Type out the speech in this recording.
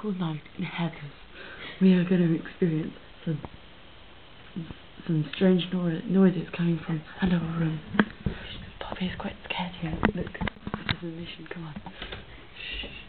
cool night in Heather's. We are going to experience some strange noises coming from another room. Poppy is quite scared here. Look, this is a mission, come on. Shh.